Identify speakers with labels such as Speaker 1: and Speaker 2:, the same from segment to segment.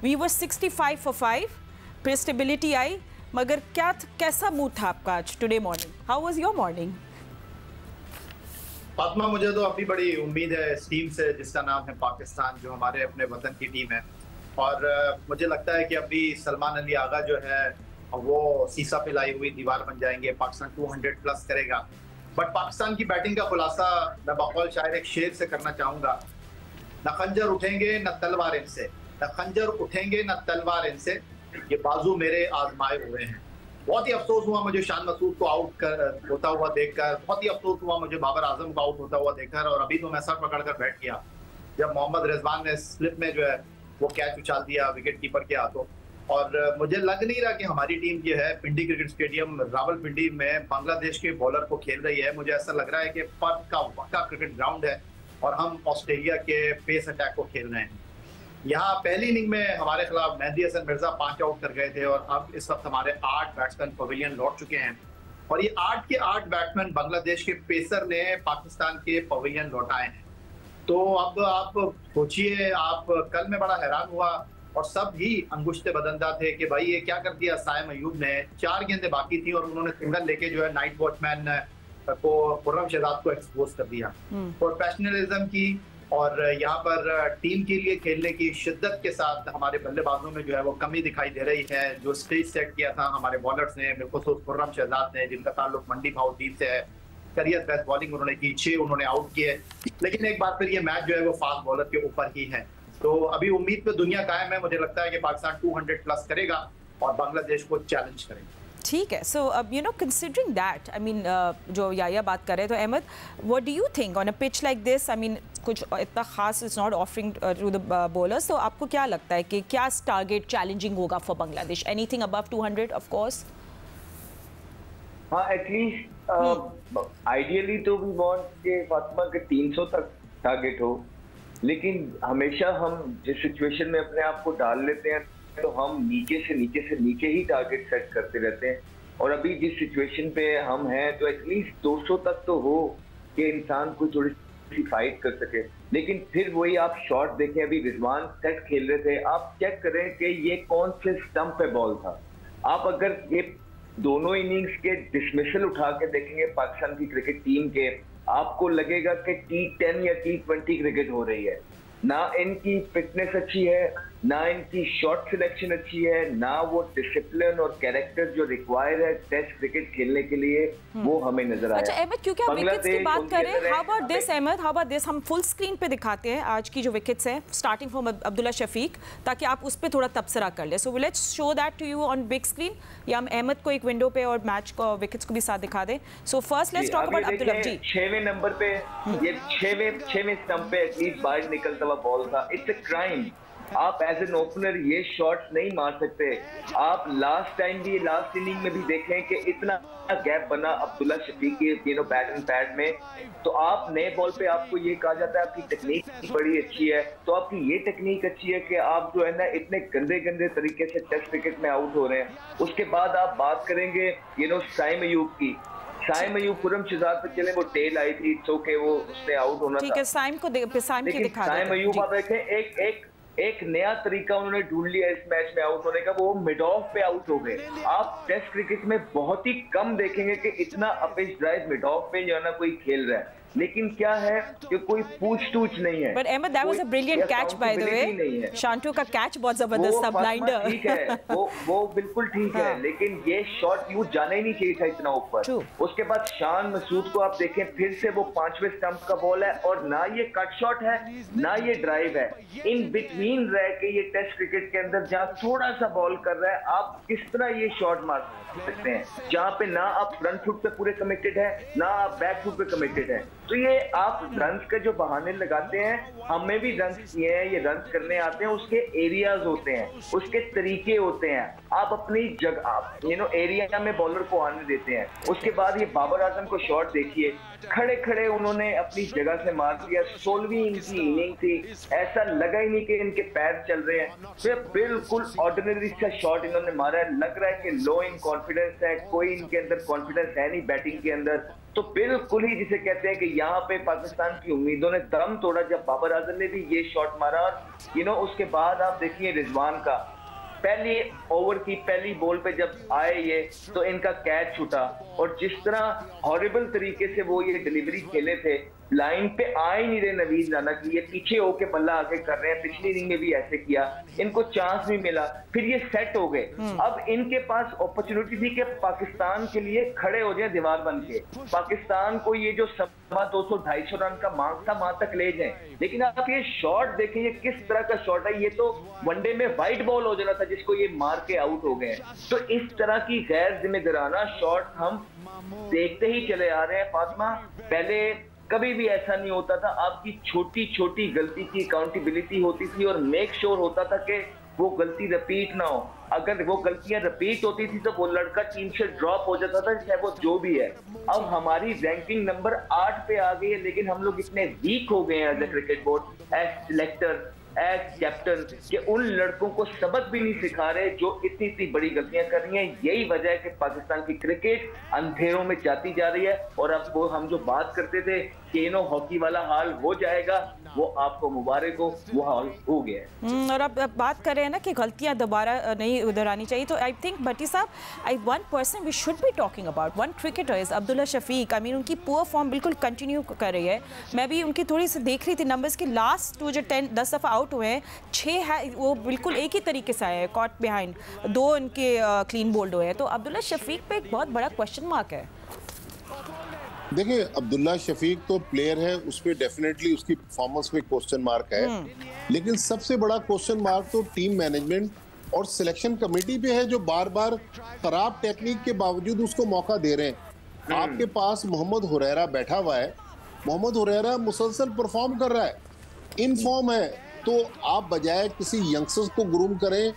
Speaker 1: We were 65 for 5, फिर stability आई, मगर कैसा मूड था आपका आज today morning? How was your morning?
Speaker 2: Fatima, मुझे तो अभी बड़ी उम्मीद है इस टीम से जिसका नाम है पाकिस्तान, जो हमारे अपने वतन की टीम है। और मुझे लगता है कि अभी सलमान अली आगा जो है वो सीसा पे लाई हुई दीवार बन जाएंगे। पाकिस्तान 200 प्लस करेगा। बट पाकिस्तान की बैटिंग का खुलासा मैं बकौल शायर एक शेर से करना चाहूंगा। न खंजर उठेंगे न तलवार इनसे, न खंजर उठेंगे न तलवार इनसे, ये बाजू मेरे आजमाए हुए हैं। बहुत ही अफसोस हुआ मुझे शान मसूद को आउट होता हुआ देखकर, बहुत ही अफसोस हुआ मुझे बाबर आजम को आउट होता हुआ देखकर। और अभी तो मैं सर पकड़कर बैठ गया जब मोहम्मद रिजवान ने स्लिप में जो है वो कैच उछाल दिया विकेट कीपर के हाथों। और मुझे लग नहीं रहा कि हमारी टीम जो है पिंडी क्रिकेट स्टेडियम रावलपिंडी में बांग्लादेश के बॉलर को खेल रही है। मुझे ऐसा लग रहा है कि पर्थ का पक्का क्रिकेट ग्राउंड है और हम ऑस्ट्रेलिया के पेस अटैक को खेल रहे हैं। यहाँ पहली इनिंग में हमारे खिलाफ मेहदी हसन मिर्जा 5 आउट कर गए थे और अब इस वक्त हमारे 8 बैट्समैन पवेलियन लौट चुके हैं। और ये 8 के 8 बैट्समैन बांग्लादेश के पेसर ने पाकिस्तान के पवेलियन लौटाए हैं। तो अब आप सोचिए, आप कल में बड़ा हैरान हुआ और सब ही अंगुश्ते बदंदा थे कि भाई ये क्या कर दिया साइम अयूब ने। 4 गेंदें बाकी थी और उन्होंने सिंगल लेके जो है नाइट वॉचमैन को खुर्रम शहजाद को एक्सपोज कर दिया। प्रोफेशनलिज्म की और यहाँ पर टीम के लिए खेलने की शिद्दत के साथ हमारे बल्लेबाजों में जो है वो कमी दिखाई दे रही है। जो स्टेज सेट किया था हमारे बॉलर्स ने, बिलखुसूस खुर्रम शहजाद ने, जिनका ताल्लुक मंडी भाउद्दीन से है, करियर बेस्ट बॉलिंग उन्होंने की, 6 उन्होंने आउट किए। लेकिन एक बार फिर ये मैच जो है वो फास्ट बॉलर के ऊपर ही है। तो अभी उम्मीद पे दुनिया कायम है। मुझे लगता है कि पाकिस्तान 200 प्लस करेगा और बांग्लादेश को चैलेंज करेगा।
Speaker 1: ठीक है। सो अब कंसिडरिंग दैट, आई मीन जो याया बात कर रहे हैं, तो Ahmed, what do you think on a pitch like this? I mean कुछ इतना खास is not offering to the bowlers, तो आपको क्या लगता है कि क्या टारगेट चैलेंजिंग होगा for Bangladesh? Anything above 200 of course?
Speaker 3: हाँ, एटलीस्ट आइडियली तो वी वांट के फातिमा के 300 तक टारगेट हो, लेकिन हमेशा हम जिस सिचुएशन में अपने आप को डाल लेते हैं तो हम नीचे से नीचे ही टारगेट सेट करते रहते हैं। और अभी जिस सिचुएशन पे हम हैं तो एटलीस्ट 200 तक तो हो कि इंसान को थोड़ी सी फाइट कर सके। लेकिन फिर वही आप शॉट देखें, अभी रिजवान सेट खेल रहे थे, आप चेक करें कि ये कौन से स्टंप पे बॉल था। आप अगर ये दोनों इनिंग्स के डिसमिसल उठा के देखेंगे पाकिस्तान की क्रिकेट टीम के, आपको लगेगा कि T10 या T20 क्रिकेट हो रही है। ना इनकी फिटनेस अच्छी है, ना इनकी शॉट सिलेक्शन अच्छी है, ना वो डिसिप्लिन और कैरेक्टर जो रिक्वायर है टेस्ट क्रिकेट खेलने के लिए वो हमें नजर आया।
Speaker 1: अच्छा अहमद, क्योंकि आप विकेट्स की बात करें, how about this Ahmed, how about this, हम फुल स्क्रीन पे दिखाते हैं आज की जो विकेट्स हैं स्टार्टिंग फ्रॉम अब्दुल्ला शफीक, ताकि आप उस पर थोड़ा तबसरा कर ले। So let's show that to you on big screen, या हम अहमद को एक विंडो पे और मैच को विकेट्स को भी साथ दिखा दें। So first let's talk about Abdullah ji.
Speaker 3: 6वें नंबर पे ये 6वें स्टंप पे एटलीस्ट बाहर निकलता हुआ बॉल था। It's a crime. आप एज एन ओपनर ये शॉट्स नहीं मार सकते। आप लास्ट टाइम भी, लास्ट इनिंग में भी देखें कि इतना गैप बना अब्दुल्ला शफीक के बैट एंड पैड में। तो आप नए बॉल पे आपको ये कहा जाता है आपकी टेक्निक बड़ी अच्छी है, तो आपकी ये टेक्निक अच्छी है कि आप जो है ना इतने गंदे तरीके से टेस्ट क्रिकेट में आउट हो रहे हैं। उसके बाद आप बात करेंगे साइम अयूब की। साइम अयूब खुर्रम शहजाद पे चले, वो टेल आई थी, वो उसने आउट होना था।
Speaker 1: ठीक है, साइम को साइम की दिखा दो।
Speaker 3: साइम अयूब आप देखें, एक नया तरीका उन्होंने ढूंढ लिया इस मैच में आउट होने का, वो मिड ऑफ पे आउट हो गए। आप टेस्ट क्रिकेट में बहुत ही कम देखेंगे कि इतना अपिच ड्राइव मिड ऑफ पे जो है ना कोई खेल रहा है, लेकिन क्या है कि कोई पूछ टूछ नहीं है।
Speaker 1: But Ahmed, that was a brilliant catch by the way. Shanto का कैच बहुत जबरदस्त था, ब्लाइंडर।
Speaker 3: ठीक है, वो बिल्कुल ठीक है, लेकिन ये शॉट यूं जाना ही नहीं चाहिए था इतना ऊपर। उसके बाद शान मसूद को आप देखें, फिर से वो 5वें स्टंप का बॉल है और ना ये कट शॉट है ना ये ड्राइव है। इन बिटवीन रह के ये टेस्ट क्रिकेट के अंदर जहाँ थोड़ा सा बॉल कर रहा है, आप किस तरह ये शॉट मार सकते हैं जहाँ पे ना आप फ्रंट फुट पे पूरे कमिटेड है ना आप बैक फुट पे कमिटेड है। तो ये आप रन्स के जो बहाने लगाते हैं, हमें भी रन्स किए हैं, ये रन्स करने आते हैं, उसके एरियाज होते हैं, उसके तरीके होते हैं। आप अपनी जगह एरिया में बॉलर को आने देते हैं। उसके बाद ये बाबर आजम को शॉट देखिए, खड़े खड़े उन्होंने अपनी जगह से मार दिया। 16वीं इनकी इनिंग थी, ऐसा लगा ही नहीं कि इनके पैर चल रहे हैं। फिर बिल्कुल ऑर्डिनरी सा शॉट इन्होंने मारा है। लग रहा है कि लो इन कॉन्फिडेंस है, कोई इनके अंदर कॉन्फिडेंस है नहीं बैटिंग के अंदर। तो बिल्कुल ही जिसे कहते हैं कि यहाँ पे पाकिस्तान की उम्मीदों ने दम तोड़ा जब बाबर आजम ने भी ये शॉट मारा। और उसके बाद आप देखिए रिजवान का पहली ओवर की पहली बॉल पे जब आए ये, तो इनका कैच छूटा और जिस तरह हॉरिबल तरीके से वो ये डिलीवरी खेले थे, लाइन पे आ ही नहीं रहे नवीद राना की, ये पीछे होके बल्ला आगे कर रहे हैं। पिछली इनिंग में भी ऐसे किया, इनको चांस भी मिला, फिर ये सेट हो गए। अब इनके पास अपॉर्चुनिटी थी कि पाकिस्तान के लिए खड़े हो जाए दीवार बन के, पाकिस्तान को ये जो 200-250 रन का मार्क था वहां तक ले जाए। लेकिन आप ये शॉट देखें, ये किस तरह का शॉट है, ये तो वनडे में व्हाइट बॉल हो जाना था जिसको ये मार के आउट हो गए। तो इस तरह की गैर जिम्मेदाराना शॉट हम देखते ही चले आ रहे हैं फातिमा। पहले कभी भी ऐसा नहीं होता था, आपकी छोटी छोटी गलती की अकाउंटेबिलिटी होती थी और मेक श्योर होता था कि वो गलती रिपीट ना हो। अगर वो गलतियां रिपीट होती थी तो वो लड़का टीम से ड्रॉप हो जाता था, चाहे वो जो भी है। अब हमारी रैंकिंग नंबर 8 पे आ गई है, लेकिन हम लोग इतने वीक हो गए हैं as a cricket board, as selector, as captain, कि उन लड़कों को सबक भी नहीं सिखा रहे जो इतनी इतनी बड़ी गलतियां कर रही हैं। यही वजह है कि पाकिस्तान की क्रिकेट अंधेरों में जाती जा रही है। और अब वो हम जो बात करते थे कि हॉकी वाला हाल हो जाएगा, वो आपको मुबारक हो, वो हाल हो गया है।
Speaker 1: और अब बात कर रहे हैं ना कि गलतियां दोबारा नहीं दोहरानी चाहिए, तो आई think Bhatti sahab, one person we should be talking about, one cricketer is Abdullah Shafique. I mean उनकी पुअर फॉर्म बिल्कुल कंटिन्यू कर रही है। मैं भी उनकी थोड़ी सी देख रही थी नंबर्स की, लास्ट जो 10 दफा आउट हुए हैं, 6 है वो बिल्कुल एक ही तरीके से आए हैं, कॉट बिहाइंड, 2 उनके क्लीन बोल्ड हुए हैं। तो अब्दुल्ला शफीक पे एक बहुत बड़ा क्वेश्चन मार्क है।
Speaker 4: देखिए, अब्दुल्ला शफीक तो प्लेयर है, उस पर डेफिनेटली उसकी परफॉर्मेंस पे क्वेश्चन मार्क है, लेकिन सबसे बड़ा क्वेश्चन मार्क तो टीम मैनेजमेंट और सिलेक्शन कमेटी पे है, जो बार बार खराब टेक्निक के बावजूद उसको मौका दे रहे हैं। आपके पास मोहम्मद हुरैरा बैठा हुआ है, मोहम्मद हुरैरा मुसलसल परफॉर्म कर रहा है, इन फॉर्म है, तो आप बजाय किसी यंगस्टर्स को ग्रूम करें,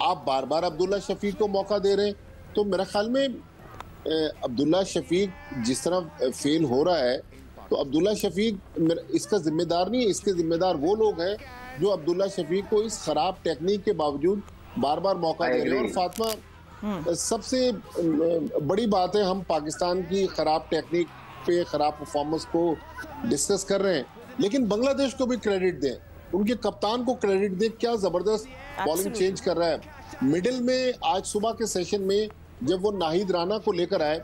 Speaker 4: आप बार बार अब्दुल्ला शफीक को मौका दे रहे हैं। तो मेरा ख्याल में अब्दुल्ला शफीक जिस तरह फेल हो रहा है, तो अब्दुल्ला शफीक इसका जिम्मेदार नहीं है, इसके जिम्मेदार वो लोग हैं जो अब्दुल्ला शफीक को इस खराब टेक्निक के बावजूद बार बार मौका दे रहे हैं। और फातिमा, सबसे बड़ी बात है, हम पाकिस्तान की खराब टेक्निक पे, खराब परफॉर्मेंस को डिस्कस कर रहे हैं, लेकिन बांग्लादेश को भी क्रेडिट दें, उनके कप्तान को क्रेडिट दें, क्या जबरदस्त बॉलिंग चेंज कर रहा है। मिडिल में आज सुबह के सेशन में जब वो नाहिद राना को लेकर आए,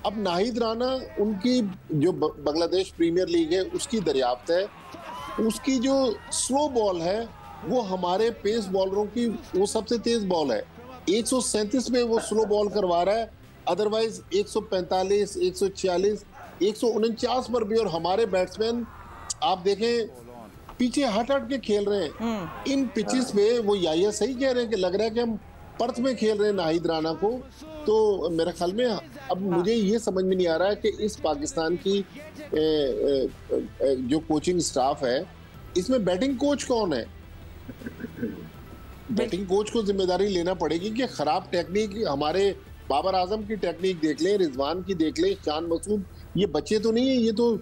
Speaker 4: अब नाहिद राना उनकी जो बांग्लादेश प्रीमियर लीग है उसकी दरियाफ्त है, उसकी जो स्लो बॉल है वो हमारे पेस बॉलरों की वो सबसे तेज बॉल है, 137 में वो स्लो बॉल करवा रहा है, अदरवाइज 145, 146, 149 पर भी। और हमारे बैट्समैन आप देखें पीछे हट के खेल रहे हैं इन पिचेस पे। वो याहिया सही कह रहे हैं कि लग रहा है कि हम पर्थ में खेल रहे हैं नाहिद राना को। तो मेरे ख्याल में अब मुझे ये समझ में नहीं आ रहा है कि इस पाकिस्तान की जो कोचिंग स्टाफ है, इसमें बैटिंग कोच कौन है। बैटिंग कोच को जिम्मेदारी लेना पड़ेगी कि खराब टेक्निक, हमारे बाबर आजम की टेक्निक देख लें, रिजवान की देख लें, शान मसूद, ये बच्चे तो नहीं है, ये तो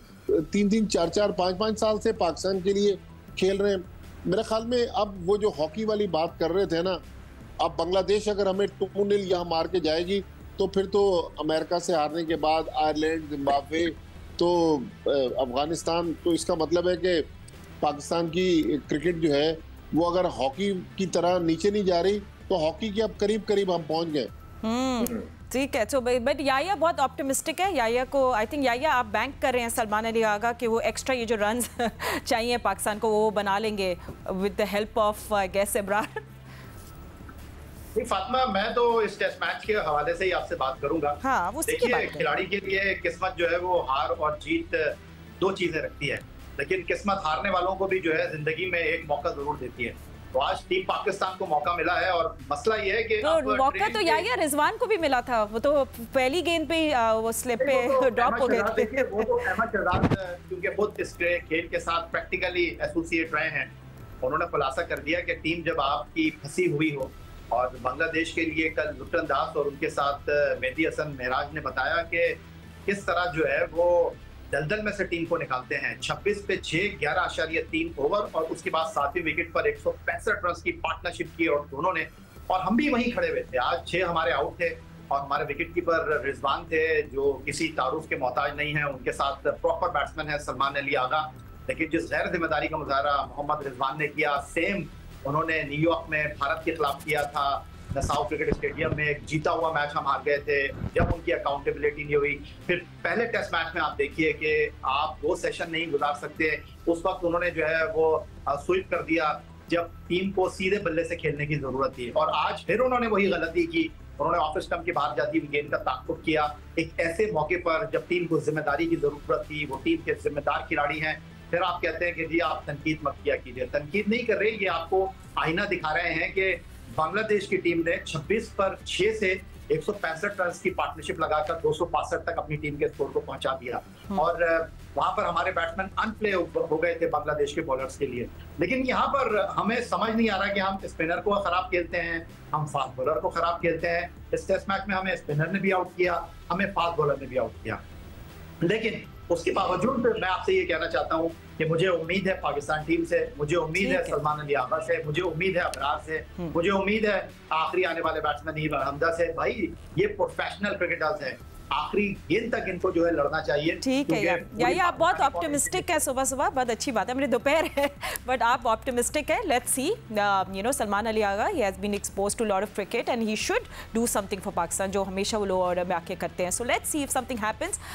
Speaker 4: 3-3, 4-4, 5-5 साल से पाकिस्तान के लिए खेल रहे हैं। मेरे ख्याल में अब वो जो हॉकी वाली बात कर रहे थे ना, अब बांग्लादेश अगर हमें 2-0 यहाँ मार के जाएगी, तो फिर तो अमेरिका से हारने के बाद आयरलैंड, जिम्बाब्वे, तो अफगानिस्तान, तो इसका मतलब है कि पाकिस्तान की क्रिकेट जो है वो अगर हॉकी की तरह नीचे नहीं जा रही, तो हॉकी के अब करीब करीब हम पहुंच गए।
Speaker 1: ठीक है, तो बट याहिया बहुत ऑप्टिमिस्टिक है। याहिया को, आई थिंक याहिया आप बैंक कर रहे हैं सलमान अली आगा कि वो एक्स्ट्रा ये जो रन्स चाहिए पाकिस्तान को वो बना लेंगे with the help of I guess Ibrar.
Speaker 2: Fatima, मैं तो इस टेस्ट मैच के हवाले से ही आपसे बात करूंगा।
Speaker 1: हाँ,
Speaker 2: देखिए, खिलाड़ी के लिए किस्मत जो है वो हार और जीत 2 चीजें रखती है, लेकिन किस्मत हारने वालों को भी जो है जिंदगी में एक मौका जरूर देती है। तो आज टीम पाकिस्तान को मौका मिला है और मसला ये है कि
Speaker 1: तो मौका तो याहिया रिजवान को भी मिला था, वो तो पहली गेंद पे वो स्लिप पे ड्रॉप हो गए थे।
Speaker 2: वो तो अहमद शहजाद क्योंकि खुद इस खेल के साथ प्रैक्टिकली एसोसिएट रहे हैं, उन्होंने खुलासा कर दिया कि टीम जब आपकी फंसी हुई हो, और बांग्लादेश के लिए कल लुटन दास और उनके साथ मेहदी हसन महराज ने बताया कि किस तरह जो है वो दलदल में से टीम को निकालते हैं। 26 पे 6, 11.3 ओवर और उसके बाद 7वीं विकेट पर 165 रन की पार्टनरशिप की और दोनों ने, और हम भी वहीं खड़े हुए थे। आज 6 हमारे आउट थे, और हमारे विकेट कीपर रिजवान थे जो किसी तारुफ के मोहताज नहीं है, उनके साथ प्रॉपर बैट्समैन है सलमान अली आगा। लेकिन जिस गैर जिम्मेदारी का मुजाहरा मोहम्मद रिजवान ने किया, सेम उन्होंने न्यूयॉर्क में भारत के खिलाफ किया था। नसाउ क्रिकेट स्टेडियम में एक जीता हुआ मैच हम हार गए थे जब उनकी अकाउंटेबिलिटी नहीं हुई। फिर पहले टेस्ट मैच में आप देखिए कि आप 2 सेशन नहीं गुजार सकते, उस वक्त उन्होंने जो है वो स्वीप कर दिया जब टीम को सीधे बल्ले से खेलने की जरूरत थी। और आज फिर उन्होंने वही गलती की, उन्होंने ऑफ स्टंप के बाहर जाती हुई गेंद का ताक़ुब किया एक ऐसे मौके पर जब टीम को जिम्मेदारी की जरूरत थी, वो टीम के जिम्मेदार खिलाड़ी हैं। फिर आप कहते हैं कि जी आप तनकीद मत किया कीजिए। तनकीद नहीं कर रहे, ये आपको आईना दिखा रहे हैं कि बांग्लादेश की टीम ने 26 पर 6 से 165 रन की पार्टनरशिप लगाकर 265 तक अपनी टीम के स्कोर को पहुंचा दिया। और वहां पर हमारे बैट्समैन अनप्ले हो गए थे बांग्लादेश के बॉलर्स के लिए। लेकिन यहाँ पर हमें समझ नहीं आ रहा कि हम स्पिनर को खराब खेलते हैं, हम फास्ट बॉलर को खराब खेलते हैं। इस टेस्ट मैच में हमें स्पिनर ने भी आउट किया, हमें फास्ट बॉलर ने भी आउट किया। लेकिन उसके बावजूद मैं आपसे ये कहना चाहता हूँ कि मुझे उम्मीद है पाकिस्तान टीम से, मुझे उम्मीद है सलमान अली आगा से, मुझे उम्मीद है अबरार से, मुझे उम्मीद है आखिरी आने वाले बैट्समैन ईब हमदा से। भाई ये प्रोफेशनल क्रिकेटर्स हैं, आखिरी गेंद तक इनको जो है लड़ना चाहिए।
Speaker 1: ठीक है यार, आप बहुत ऑप्टिमिस्टिक है सुबह सुबह, बहुत अच्छी बात है। मेरे दोपहर है बट आप ऑप्टिमिस्टिक है। Let's see, you know Salman Ali Agha, he has been exposed to lot of cricket and he should do something for Pakistan, जो हमेशा वो लोअर ऑर्डर में आके करते हैं। So let's see if something happens.